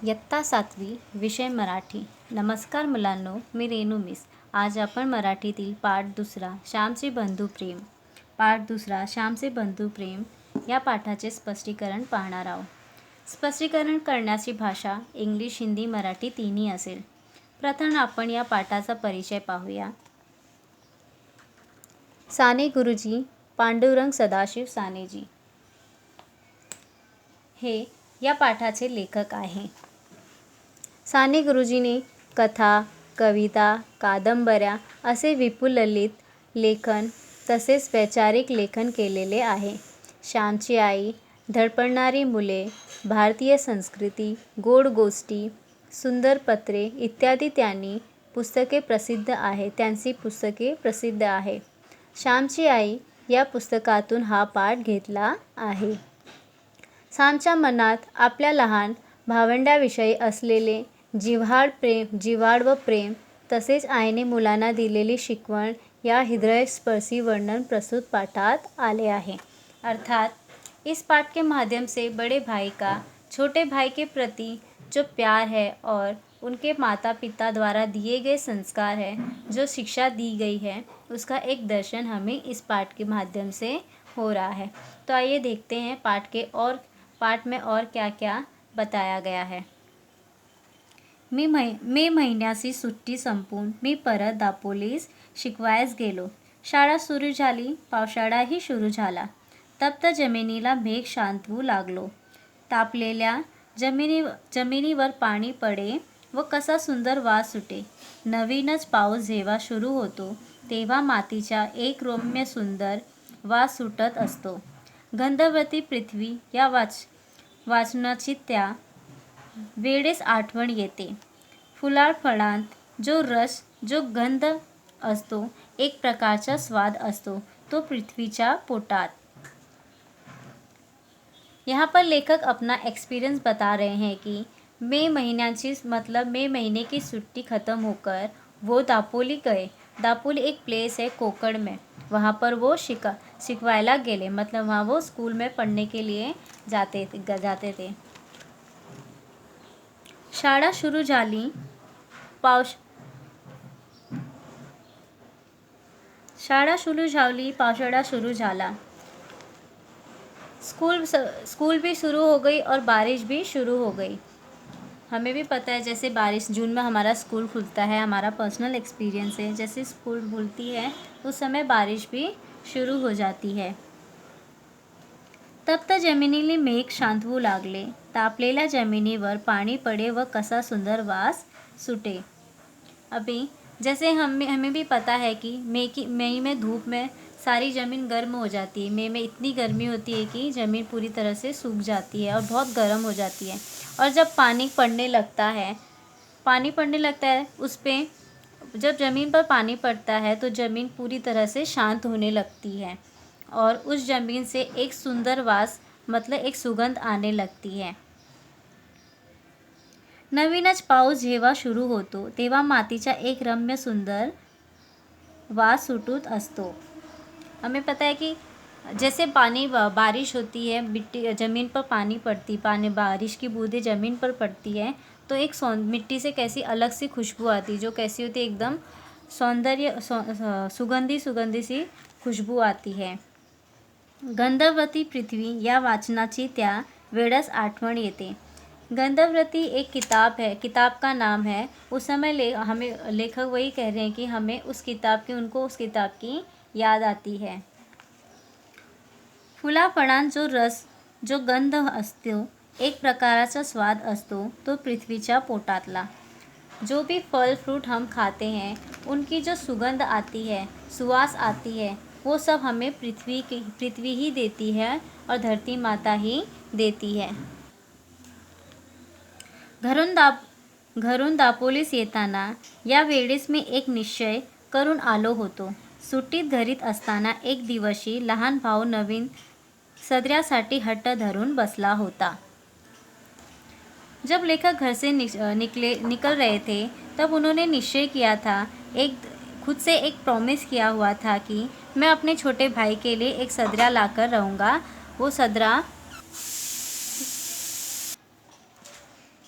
इयत्ता 7वी विषय मराठी. नमस्कार मुलांनो, मी रेणू मिस. आज आपण मराठीतील पाठ दुसरा श्यामचे बंधू प्रेम श्यामचे बंधू प्रेम या पाठाचे स्पष्टीकरण पाहणार आहोत. स्पष्टीकरण करण्याची भाषा इंग्लिश, हिंदी, मराठी तिन्ही असेल. प्रथम आपण या पाठाचा परिचय पाहूया. साने गुरुजी पांडुरंग सदाशिव सानेजी हे या पाठाचे लेखक आहे. साने गुरुजींनी कथा, कविता, कादंबऱ्या असे विपुल ललित लेखन तसेच वैचारिक लेखन केलेले आहे. श्यामची आई, धडपडणारी मुले, भारतीय संस्कृती, गोड गोष्टी, सुंदर पत्रे इत्यादी त्यांची पुस्तके प्रसिद्ध आहे. श्यामची आई या पुस्तकातून हा पाठ घेतला आहे. श्यामच्या मनात आपल्या लहान भावंडाविषयी असलेले जिव्हाळ व प्रेम तसेच आईने मुलांना दिलेली शिकवण या हृदयस्पर्शी वर्णन प्रस्तुत पाठात आले आहे. अर्थात इस पाठ के माध्यम से बड़े भाई का छोटे भाई के प्रति जो प्यार है और उनके माता पिता द्वारा दिए गए संस्कार है, जो शिक्षा दी गई है, उसका एक दर्शन हमें इस पाठ के माध्यम से हो रहा है. तो आइए देखते हैं पाठ में और क्या क्या बताया गया है. मे महिन्याची सुट्टी संपून मी परत दापोलीस शिकवायस गेलो. शाळा सुरू झाली, पावसाळाही सुरू झाला. तप्त जमिनीला मेघ शांतवू लागलो. तापलेल्या जमिनीवर पाणी पडे व कसा सुंदर वास सुटे. नवीनच पाऊस जेव्हा सुरू होतो तेव्हा मातीचा एक रम्य सुंदर वास सुटत असतो. गंधवती पृथ्वी या वाचनाची त्या वेळेस आठवण येते. फुलाळ फळांत जो रस, जो गंध असतो, एक प्रकारचा स्वाद असतो, तो पृथ्वीच्या पोटात. यहाँ पर लेखक अपना एक्सपीरियंस बता रहे हैं कि मई महीने की छुट्टी ख़त्म होकर वो दापोली गए. दापोली एक प्लेस है कोकण में, वहाँ पर वो शिकवायला गेले, मतलब वहाँ वो स्कूल में पढ़ने के लिए जाते थे. शाळा सुरू झाली, पावसाळा सुरू झाला. स्कूल भी शुरू हो गई और बारिश भी शुरू हो गई. हमें भी पता है जैसे बारिश जून में हमारा स्कूल खुलता है, हमारा पर्सनल एक्सपीरियंस है. जैसे स्कूल खुलती है उस समय बारिश भी शुरू हो जाती है. तप्त जमिनीला मेघ शांतवू लागले. तापलेल्या जमिनीवर पाणी पडे व कसा सुंदर वास सुटे. अभी जैसे हमें भी पता है कि मई में धूप में सारी ज़मीन गर्म हो जाती है. मई में इतनी गर्मी होती है कि ज़मीन पूरी तरह से सूख जाती है और बहुत गर्म हो जाती है. और जब पानी पड़ने लगता है उस पर, जब ज़मीन पर पानी पड़ता है तो ज़मीन पूरी तरह से शांत होने लगती है और उस ज़मीन से एक सुंदर वास, मतलब एक सुगंध आने लगती है. नवीनच पाऊस जेव्हा सुरू होतो तेव्हा मातीचा एक रम्य सुंदर वास सुटत असतो. हमें पता है कि जैसे बारिश होती है, मिट्टी ज़मीन पर बारिश की बूंदें ज़मीन पर पड़ती है तो एक मिट्टी से कैसी अलग सी खुशबू आती है, जो कैसी होती है एकदम सुगंधी सी खुशबू आती है. गंधवती पृथ्वी या वाचनाची त्या वेळेस आठवण येते. गंधवती एक किताब है, किताब का नाम है. उस समय हमें लेखक वही कह रहे हैं कि हमें उस किताब की याद आती है. फुलाफळांत जो रस, जो गंध असतो, एक प्रकारचा स्वाद असतो, तो पृथ्वीच्या पोटातला. जो भी फल फ्रूट हम खाते हैं उनकी जो सुगंध आती है, सुवास आती है, वो सब हमें पृथ्वी ही देती है और धरती माता ही देती है. घरून दापोलीस येताना या वेळेस मी एक निश्चय करून आलो होतो. सुट्टीत घरीत असताना एक दिवशी लहान भाऊ नवीन सदऱ्यासाठी हट्ट धरून बसला होता. जब लेखक घर से निकल रहे थे तब उन्होंने निश्चय किया था, खुद से एक प्रॉमिस किया हुआ था कि मैं अपने छोटे भाई के लिए एक सदरा लाकर रहूँगा. वो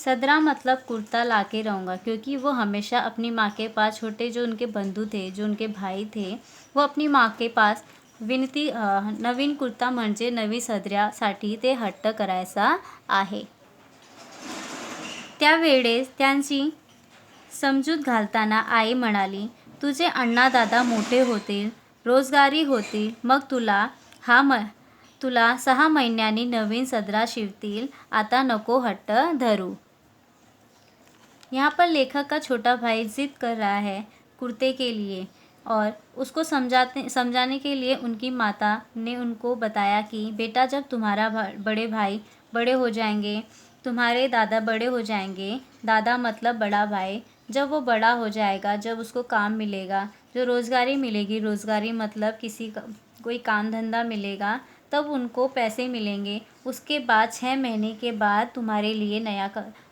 सदरा मतलब कुर्ता ला के रहूँगा, क्योंकि वो हमेशा अपनी माँ के पास, छोटे जो उनके बंधू थे, जो उनके भाई थे, वो अपनी माँ के पास नवीन कुर्ता म्हणजे नवी सदऱ्यासाठी ते हट्ट करायचा आहे. त्यावेळेस त्यांची समजूत घालताना आई म्हणाली, तुझे अण्णा दादा मोठे होतील, रोजगारी होतील, मग तुला 6 महिन्यांनी नवीन सदरा शिवतील, आता नको हट्ट धरू. यहाँ पर लेखक का छोटा भाई जिद कर रहा है कुर्ते के लिए, और उसको समझाने के लिए उनकी माता ने उनको बताया कि बेटा, जब तुम्हारा बड़े भाई बड़े हो जाएंगे, तुम्हारे दादा बड़े हो जाएंगे, दादा मतलब बड़ा भाई, जब वो बड़ा हो जाएगा, जब उसको काम मिलेगा, जो रोज़गारी मिलेगी, रोज़गारी मतलब कोई काम धंधा मिलेगा, तब उनको पैसे मिलेंगे, उसके बाद 6 महीने के बाद तुम्हारे लिए नया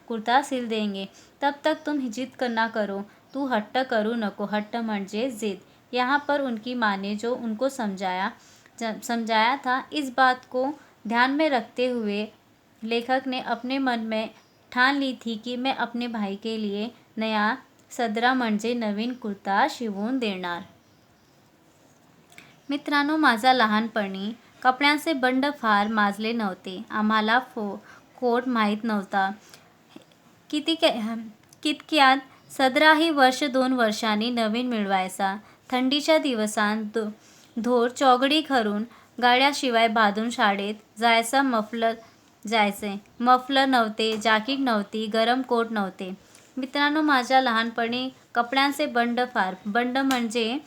कुर्ता सिल देंगे, तब तक तुम जिद करना करो, तू हट्ट करू नको. हट्ट म्हणजे जिद. यहाँ पर उनकी माँ ने जो उनको समझाया था, इस बात को ध्यान में रखते हुए लेखक ने अपने मन में ठान ली थी की मैं अपने भाई के लिए नया सदरा म्हणजे नवीन कुर्ता शिवून देणार. मित्रांनो, माझा लहानपणी कपड्यांचे बंड फार माजले नव्हते. आम्हाला कोट माहीत नव्हता. कितक्यात सदराही 1-2 वर्षांनी नवीन मिळवायचा. थंडीच्या दिवसांत धोर चौघडी घालून गाड्याशिवाय बांधून शाळेत जायचे. मफलर नव्हते, जॅकेट नव्हती, गरम कोट नव्हते. मित्रांनो, माझ्या लहानपणी कपड्यांचे बंड म्हणजे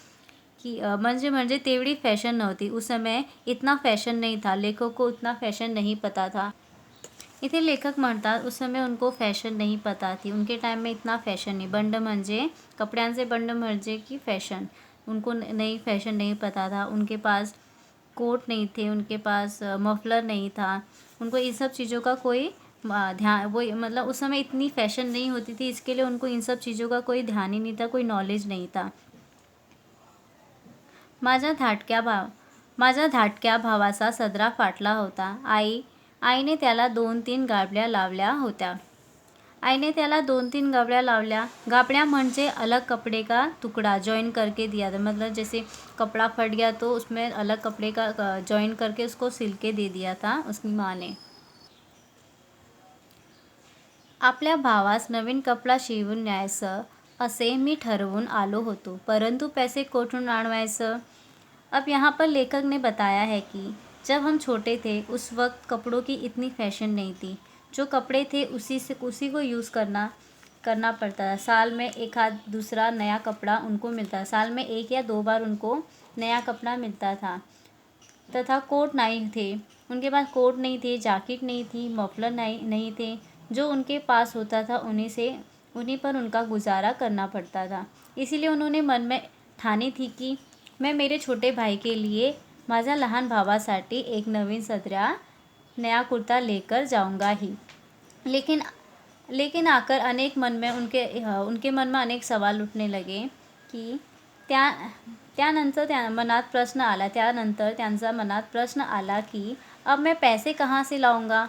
तेवढी फैशन नव्हती. उस समय इतना फैशन नहीं था. लेखक को उतना फैशन नहीं पता था. इथे लेखक म्हणतात, उस समय उनको फैशन नहीं पता थी. उनके टाइम में इतना फैशन नहीं. बंड म्हणजे कपड्यांचे बंड म्हणजे की फैशन. उनको नई फैशन नहीं पता था. उनके पास कोट नहीं थे, उनके पास मफलर नहीं था. उनको इन सब चीज़ों का कोई ध्यान, वो मतलब उस समय इतनी फैशन नहीं होती थी, इसके लिए उनको इन सब चीज़ों का कोई ध्यान ही नहीं था, कोई नॉलेज नहीं था. माझ्या धाटक्या भावाचा सदरा फाटला होता. आईने त्याला 2-3 गाबड्या लावल्या होत्या. गाबड्या म्हणजे अलग कपड़े का टुकड़ा जॉइन करके दिया था. मतलब जैसे कपड़ा फट गया तो उसमें अलग कपड़े का जॉइन करके उसको सिल के दे दिया था उसकी माँ ने. आपल्या भावास नवीन कपडा शिवून न्यायचं असे मी ठरवून आलो होतो, परंतु पैसे कोठून आणवायचं. अब यहाँ पर लेखक ने बताया है कि जब हम छोटे थे उस वक्त कपड़ों की इतनी फैशन नहीं थी. जो कपड़े थे उसी को यूज़ करना पड़ता था. साल में एक आध दूसरा नया कपड़ा उनको मिलता था. साल में 1 या 2 बार उनको नया कपड़ा मिलता था. तथा कोट नहीं थे, उनके पास कोट नहीं थे, जैकेट नहीं थी, मफलर नहीं थे. जो उनके पास होता था उन्हीं पर उनका गुजारा करना पड़ता था. इसीलिए उन्होंने मन में ठानी थी कि मैं मेरे छोटे भाई के लिए माझ्या लहान भावासाठी एक नवीन सदरा नया कुर्ता लेकर जाऊंगा ही. लेकिन आकर उनके मन में अनेक सवाल उठने लगे की त्यानंतर त्यांचा मनात प्रश्न आला की अब मैं पैसे कहाँ से लाऊंगा,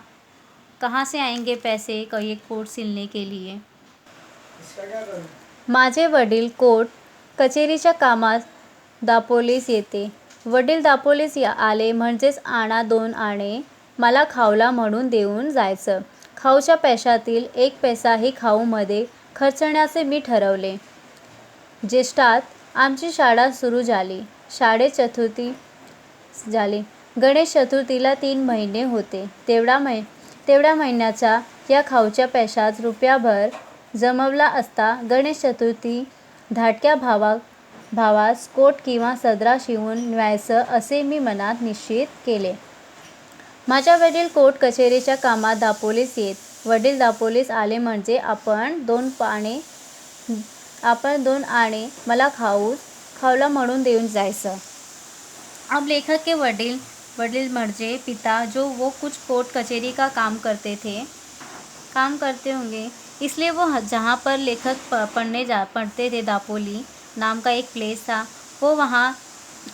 कहाँ से आएंगे पैसे ये कोट सिलने के लिए. माझे वडील कोट कचेरीच्या कामात दापोलीस येते. वडील दापोलीस आले म्हणजेच आणा 2 आणे मला खाऊला म्हणून देऊन जायचं. खाऊच्या पैशातील 1 पैसाही खाऊमध्ये खर्चण्याचे मी ठरवले. ज्येष्ठात आमची शाळा सुरू झाली. शाळेत चतुर्थी झाली. गणेश चतुर्थीला 3 महिने होते. तेवढ्या महिन्याचा या खाऊच्या पैशात रुपयाभर जमवला असता गणेश चतुर्थी धाटक्या भावास कोट किंवा सदरा शिवून न्यायचं असे मी मनात निश्चित केले. माझ्या वडील कोट कचेरीच्या कामात दापोलीस येत. वडील दापोलीस आले म्हणजे आपण 2 आणे मला खाऊला म्हणून देऊन जायचं. अब लेखक के वडील म्हणजे पिता, जो वो कुछ कोर्ट कचेरी का काम करते होंगे, इसलिए वो जहाँ पर लेखक पढ़ते थे, दापोली नाम का एक प्लेस था, वो वहाँ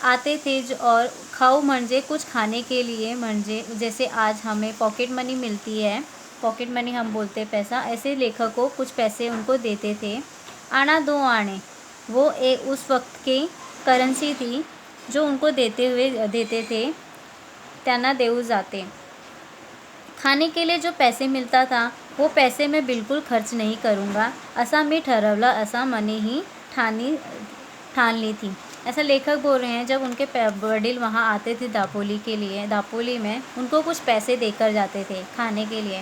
आते थे. और खाऊ म्हणजे कुछ खाने के लिए, म्हणजे जैसे आज हमें पॉकेट मनी मिलती है पॉकेट मनी हम बोलते हैं पैसा, ऐसे लेखक को कुछ पैसे उनको देते थे। आना दो आने वो उस वक्त की करेंसी थी जो उनको देते थे, त्यांना देऊ जाते। खाने के लिए जो पैसे मिलता था वो पैसे मैं बिल्कुल खर्च नहीं करूँगा असा मी ठरवलं, असा मनी ही ठान ली थी। ऐसा लेखक बोल रहे हैं, जब उनके वडील वहाँ आते थे दापोली में उनको कुछ पैसे देकर जाते थे खाने के लिए,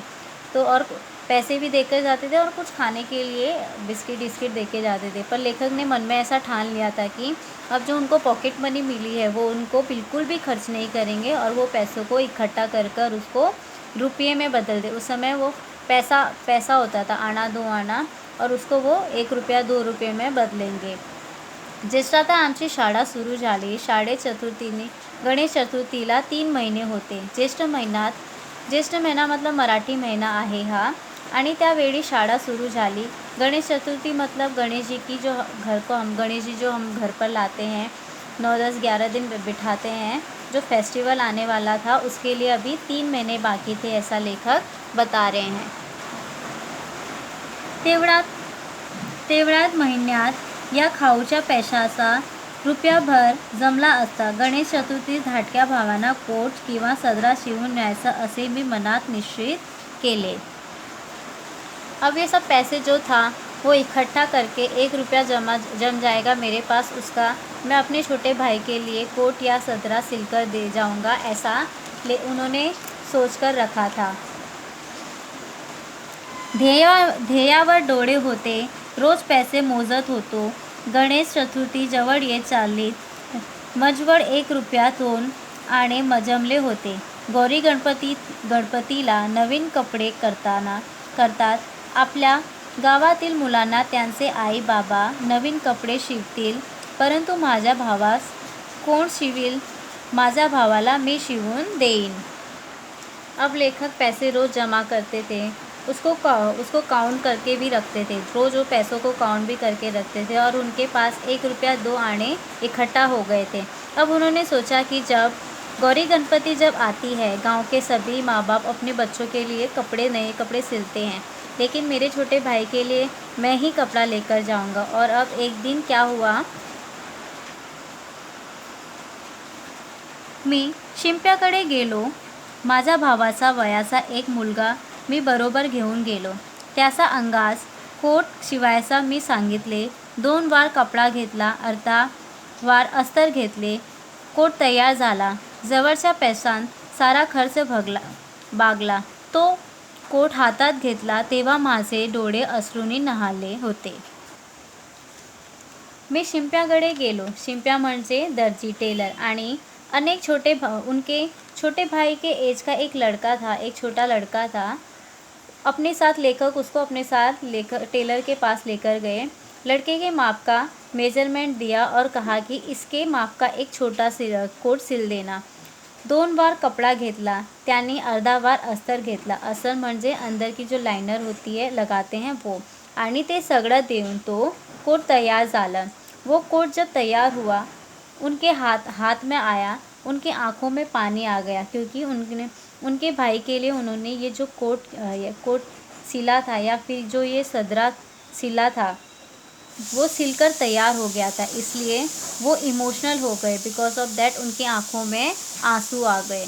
तो और पैसे भी देकर जाते थे और कुछ खाने के लिए बिस्किट देके जाते थे। पर लेखक ने मन में ऐसा ठान लिया था कि अब जो उनको पॉकेट मनी मिली है वो उनको बिल्कुल भी खर्च नहीं करेंगे और वो पैसों को इकट्ठा कर उसको रुपये में बदल दे। उस समय वो पैसा होता था आना दो आना, और उसको वो 1 रुपया 2 रुपये में बदलेंगे। ज्येष्ठात आमची शाळा सुरू झाली। गणेश चतुर्थीला 3 महिने होते। ज्येष्ठ महिना मतलब मराठी महिना आहे हा, आणि त्यावेळी शाळा सुरू झाली। गणेश चतुर्थी मतलब गणेश जी जो हम घर पर लाते हैं, 9, 10, 11 दिन बिठाते हैं। जो फेस्टिवल आने वाला था उसके लिए अभी 3 महीने बाकी थे, ऐसा लेखक बता रहे हैं। तेवढ्यात महिन्यात या खाऊच्या पैशाचा रुपयाभर जमला असता। गणेश चतुर्थी धाटक्या भावांना कोट किंवा सदरा शिवून न्यायचा असे मी मनात निश्चित केले। अब ये सब पैसे जो था वो इकट्ठा करके 1 रुपया जम जाएगा मेरे पास, उसका मैं अपने छोटे भाई के लिए कोट या सदरा सिलकर दे जाऊंगा, ऐसा उन्होंने सोचकर रखा था। ध्येयावर डोळे होते, रोज पैसे मोजत होतो। गणेश चतुर्थी जवळ येत चालली, मजवळ 1 रुपया 2 आणे जमले होते। गौरी गणपतीला नवीन कपडे करतात। आपल्या गावातील मुलांना त्यांचे आई बाबा नवीन कपडे शिवतील, परंतु माझ्या भावास कोण शिवील? माझ्या भावाला मी शिवून देईन। अब लेखक पैसे रोज़ जमा करते थे, उसको काउंट करके भी रखते थे। रोज़ वो पैसों को काउंट भी करके रखते थे और उनके पास 1 रुपया 2 आने इकट्ठा हो गए थे। अब उन्होंने सोचा कि जब गौरी गणपति जब आती है, गांव के सभी माँ बाप अपने बच्चों के लिए नए कपड़े सिलते हैं, लेकिन मेरे छोटे भाई के लिए मैं ही कपड़ा लेकर जाऊंगा। और अब एक दिन क्या हुआ, मी शिंप्याकडे गेलो। माझ्या भावाचा वयाचा एक मुलगा मी बरोबर घेऊन गेलो। त्याचा अंगास कोट शिवायचा मी सांगितले। 2 वार कपडा घेतला, अर्धा वार अस्तर घेतले। कोट तयार झाला। जवळच्या पैशांत सारा खर्च भागला। तो कोट हातात घेतला तेव्हा माझे डोळे अश्रूंनी न्हाले होते। मी शिंप्याकडे गेलो। शिंप्या म्हणजे दर्जी टेलर, आणि अनेक उनके छोटे भाई के एज का एक छोटा लड़का था। अपने साथ लेखक उसको अपने साथ टेलर के पास लेकर गए। लड़के के माप का मेजरमेंट दिया और कहा कि इसके माप का एक छोटा कोट सिल देना। 2 वार कपडा घेतला, त्यांनी अर्धा वार अस्तर घेतला। अस्तर म्हणजे अंदर की जो लाइनर होती है लगाते हैं वो, आणि ते सगळं देऊन तो कोट तैयार झाला। वो कोट जब तैयार हुआ उनके हाथ में आया, उनकी आंखों में पानी आ गया, क्योंकि उनके भाई के लिए उन्होंने ये जो कोट सिला था, या फिर जो ये सदरा सिला था वो सिलकर तैयार हो गया था, इसलिए वो इमोशनल हो गए। बिकॉज ऑफ दैट उनकी आंखों में आंसू आ गए।